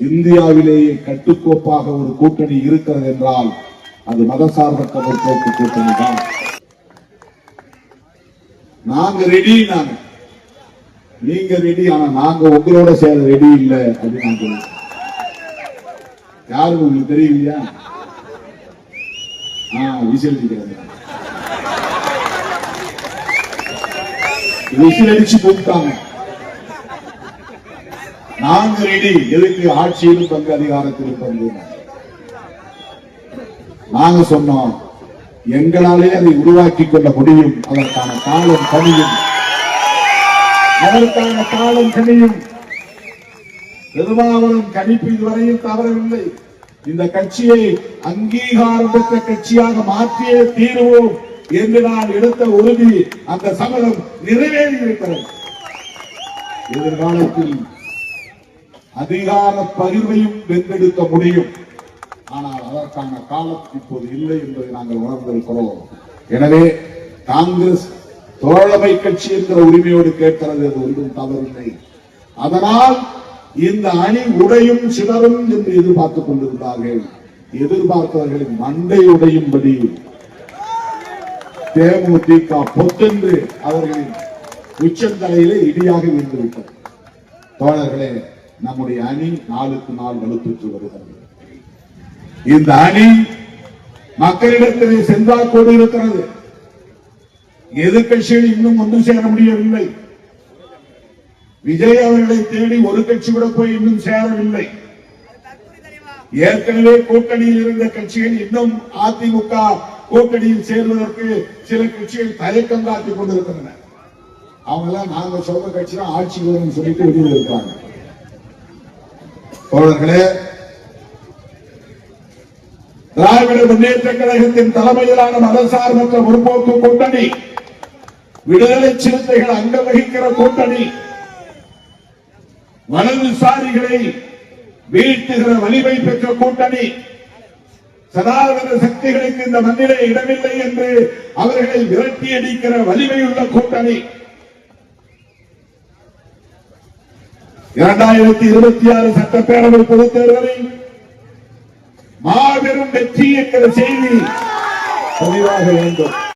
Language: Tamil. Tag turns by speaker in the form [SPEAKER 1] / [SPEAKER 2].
[SPEAKER 1] இந்தியாவிலேயே கட்டுக்கோப்பாக ஒரு கூட்டணி இருக்கிறது என்றால் அது மதசார்பற்ற முற்போக்கு கூட்டணி தான். நாங்க ரெடி, நீங்க ரெடி, ஆனா நாங்க உங்களோட சேர ரெடி இல்லை அப்படின்னு யாரும் உங்களுக்கு தெரியலையா? விசில் அடிச்சு கூப்பிட்டாங்க. நாங்க ரெடி. எதுக்கு? ஆட்சியிலும் பங்கு, அதிகாரத்திலும் பங்கு. நாங்க சொன்னோம், எங்களாலே அதை உருவாக்கி கொள்ள முடியும். அதற்கான காலம் கனியும். பெரும்பாலும் கணிப்பு இதுவரையில் தவறவில்லை. இந்த கட்சியை அங்கீகாரம் பெற்ற கட்சியாக மாற்றியே தீருவோம் என்று நான் எடுத்த உறுதி, அந்த சமரம் நிறைவேறி இருக்கிறது. எதிர்காலத்தில் அதிகார பகிர்வையும் வென்றெடுக்க முடியும். ஆனால் அதற்கான காலம் இப்போது இல்லை என்பதை நாங்கள் உணர்ந்திருக்கிறோம். எனவே காங்கிரஸ் தோழமை கட்சி என்கிற உரிமையோடு கேட்கிறது, அது ஒன்றும் தவறில்லை. அதனால் இந்த அணி உடையும் சிலரும் என்று எதிர்பார்த்துக் கொண்டிருந்தார்கள். எதிர்பார்த்தவர்களின் மண்டை உடையும்படி தேமுதிக பொத்தென்று அவர்களின் உச்சந்தலையிலே இடியாக விழுந்துவிட்டது. தோழர்களே, நம்முடைய அணி நாளுக்கு நாள் வலுப்பெற்று வருகிறது. இந்த அணி மக்களிடத்திலே சென்றாக்கோடு இருக்கிறது. எதிர்கட்சிகள் இன்னும் ஒன்று சேர முடியவில்லை. விஜய் அவர்களை தேடி ஒரு கட்சி கூட போய் இன்னும் சேரவில்லை. ஏற்கனவே கூட்டணியில் இருந்த கட்சிகள் இன்னும் அதிமுக கூட்டணியில் சேர்வதற்கு சில கட்சிகள் தயக்கம் காட்டிக் கொண்டிருக்கின்றன. அவங்க எல்லாம் நாங்க சொல்ற கட்சி தான் ஆட்சி வரும் சொல்லிட்டு வெளியில் இருக்காங்க. தோழர்களே, திராவிட முன்னேற்ற கழகத்தின் தலைமையிலான மதசார்பற்ற முற்போக்கு கூட்டணி, விடுதலை சிறுத்தைகள் அங்கம் வகிக்கிற கூட்டணி, வலதுசாரிகளை வீழ்த்துகிற வலிமை பெற்ற கூட்டணி, சனாதன சக்திகளுக்கு இந்த மண்ணிலே இடமில்லை என்று அவர்களை விரட்டி அடிக்கிற வலிமையுள்ள கூட்டணி, 2026 சட்டப்பேரவை பொதுத் தேர்தலில் மாபெரும் வெற்றி என்கிற செய்தி பதிவாக வேண்டும்.